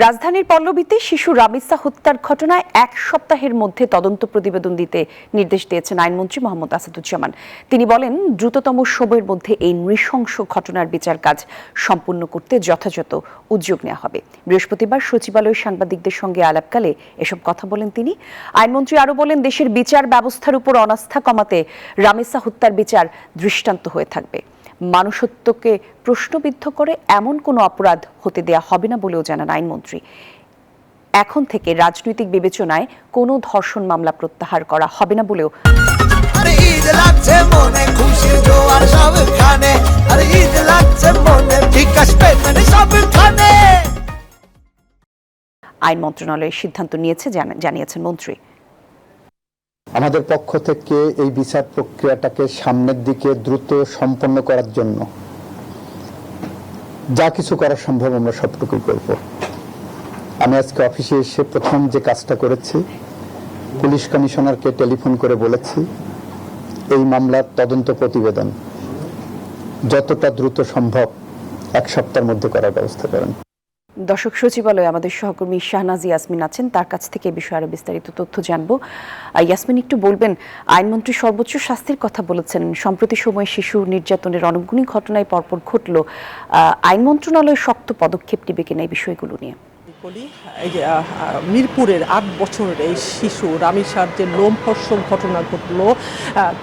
রাজধানীর পল্লবীতে শিশু রামিসা হত্যার ঘটনায় ১ সপ্তাহের মধ্যে তদন্ত প্রতিবেদন দিতে নির্দেশ দিয়েছেন আইনমন্ত্রী মোহাম্মদ আসাদুজ্জামান। তিনি বলেন, দ্রুততম সময়ের মধ্যে এই নৃশংস ঘটনার বিচার কাজ সম্পূর্ণ করতে যথাযথ উদ্যোগ নেওয়া হবে। বৃহস্পতিবার সচিবালয়ে সাংবাদিকদের সঙ্গে আলাপকালে এসব কথা বলেন তিনি। আইনমন্ত্রী আরও বলেন, দেশের বিচার ব্যবস্থার উপর অনাস্থা কমাতে রামিসা হত্যার বিচার দৃষ্টান্ত হয়ে থাকবে। মানুষত্বকে প্রশ্নবিদ্ধ করে এমন কোনো অপরাধ হতে দেয়া হবে না বলেও জানান আইনমন্ত্রী। এখন থেকে রাজনৈতিক বিবেচনায় কোনো ধর্ষণ মামলা প্রত্যাহার করা হবে না বলেও আইন মন্ত্রণালয়ের সিদ্ধান্ত নিয়েছে জানিয়েছেন মন্ত্রী। আমাদের পক্ষ থেকে এই বিচার প্রক্রিয়াটাকে সামনের দিকে দ্রুত সম্পন্ন করার জন্য যা কিছু করা সম্ভব আমরা সবটুকুই করব। আমি আজকে অফিসে এসে প্রথম যে কাজটা করেছি, পুলিশ কমিশনারকে টেলিফোন করে বলেছি এই মামলার তদন্ত প্রতিবেদন যতটা দ্রুত সম্ভব 1 সপ্তাহের মধ্যে করার ব্যবস্থা করেন। দর্শক, সচিবালয়ে আমাদের সহকর্মী শাহনাজ ইয়াসমিন আছেন, তার কাছ থেকে এই বিষয়ে আরো বিস্তারিত তথ্য জানবো। ইয়াসমিন, একটু বলবেন, আইনমন্ত্রী সর্বোচ্চ শাস্তির কথা বলেছেন। সম্প্রতি সময়ে শিশু নির্যাতনের অনেকগুলি ঘটনায় পরপর ঘটল। আইন মন্ত্রণালয় শক্ত পদক্ষেপ নেবে কিনা এই বিষয়গুলো নিয়ে? এই যে মিরপুরের 8 বছরের এই শিশু রামিসার যে লোমহর্ষক ঘটনা ঘটলো,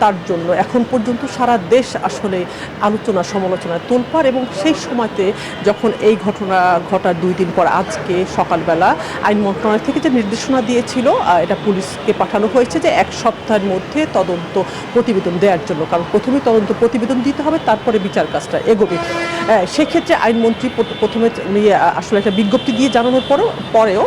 তার জন্য এখন পর্যন্ত সারা দেশ আসলে আলোচনা সমালোচনায় তোলপাড়। এবং সেই সময়তে যখন এই ঘটনা ঘটার 2 দিন পর আজকে সকালবেলা আইন মন্ত্রণালয় থেকে যে নির্দেশনা দিয়েছিল, এটা পুলিশকে পাঠানো হয়েছে যে 1 সপ্তাহের মধ্যে তদন্ত প্রতিবেদন দেওয়ার জন্য। কারণ প্রথমে তদন্ত প্রতিবেদন দিতে হবে, তারপরে বিচার কাজটা এগোবে। সেক্ষেত্রে আইনমন্ত্রী প্রথমে আসলে একটা বিজ্ঞপ্তি দিয়ে জানানোর পরেও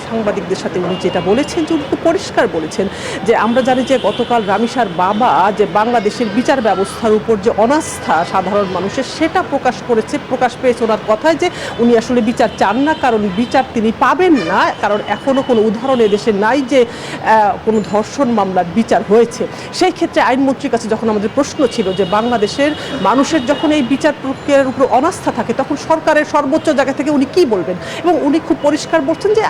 সাংবাদিকদের সাথে উনি যেটা বলেছেন, যে উনি পরিষ্কার বলেছেন যে আমরা জানি যে গতকাল রামিসার বাবা যে বাংলাদেশের বিচার ব্যবস্থার উপর যে অনাস্থা সাধারণ মানুষের, সেটা প্রকাশ পেয়েছে ওনার কথায়, যে উনি আসলে বিচার চান না, কারণ বিচার তিনি পাবেন না, কারণ এখনো কোনো উদাহরণ এদেশে নাই যে কোনো ধর্ষণ মামলার বিচার হয়েছে। সেই ক্ষেত্রে আইনমন্ত্রীর কাছে যখন আমাদের প্রশ্ন ছিল যে বাংলাদেশের মানুষের যখন এই বিচার প্রক্রিয়ার উপর অনাস্থা থাকে, তখন সরকারের সর্বোচ্চ জায়গা থেকে উনি কি বলবেন, এবং উনি খুব পরিষ্কার বলছেন যে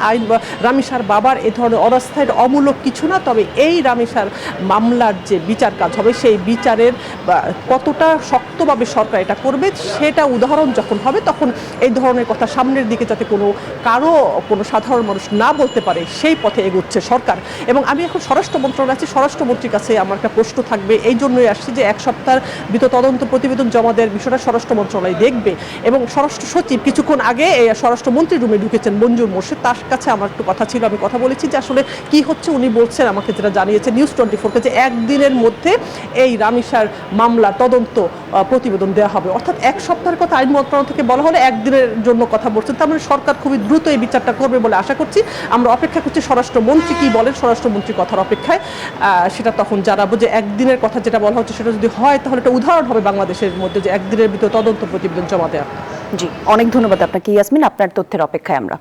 রামিসার বাবার এ ধরনের অনাস্থা এটা অমূলক কিছু না, তবে এই রামিসার মামলার যে বিচার কাজ হবে, সেই বিচারের কতটা শক্তভাবে সরকার এটা করবে, সেটা উদাহরণ যখন হবে, তখন এই ধরনের কথা সামনের দিকে যাতে কোনো সাধারণ মানুষ না বলতে পারে, সেই পথে এগোচ্ছে সরকার। এবং আমি এখন স্বরাষ্ট্র মন্ত্রণালয় আছি, স্বরাষ্ট্রমন্ত্রীর কাছে আমার একটা প্রশ্ন থাকবে, এই জন্যই আসছি যে 1 সপ্তাহের ভিতর তদন্ত প্রতিবেদন জমা দেওয়ার বিষয়টা স্বরাষ্ট্র মন্ত্রণালয় দেখবে। এবং স্বরাষ্ট্র সচিব কিছুক্ষণ আগে স্বরাষ্ট্রমন্ত্রী রুমে ঢুকেছেন, মঞ্জুর মোর্শেদ, তার কাছে আমার একটু কথা ছিল, আমি কথা বলেছি যে আসলে কি হচ্ছে। উনি বলছেন, আমাকে যেটা জানিয়েছে নিউজ 24-কে, যে 1 দিনের মধ্যে এই রামিসার মামলা তদন্ত প্রতিবেদন দেওয়া হবে। অর্থাৎ 1 সপ্তাহের কথা আইন মন্ত্রণালয় থেকে বলা হলে 1 দিনের জন্য কথা বলছেন। তার মানে সরকার খুবই দ্রুত এই বিচারটা করবে বলে আশা করছি। আমরা অপেক্ষা করছি স্বরাষ্ট্রমন্ত্রী কি বলেন, স্বরাষ্ট্রমন্ত্রীর কথার অপেক্ষায়। সেটা তখন জানাবো যে 1 দিনের কথা যেটা বলা হচ্ছে, সেটা যদি হয় তাহলে একটা উদাহরণ হবে বাংলাদেশের মধ্যে, যে 1 দিনের ভিতরে তদন্ত প্রতিবেদন জমা দেওয়া। জি, অনেক ধন্যবাদ আপনাকে ইয়াসমিন, আপনার তথ্যের অপেক্ষায় আমরা।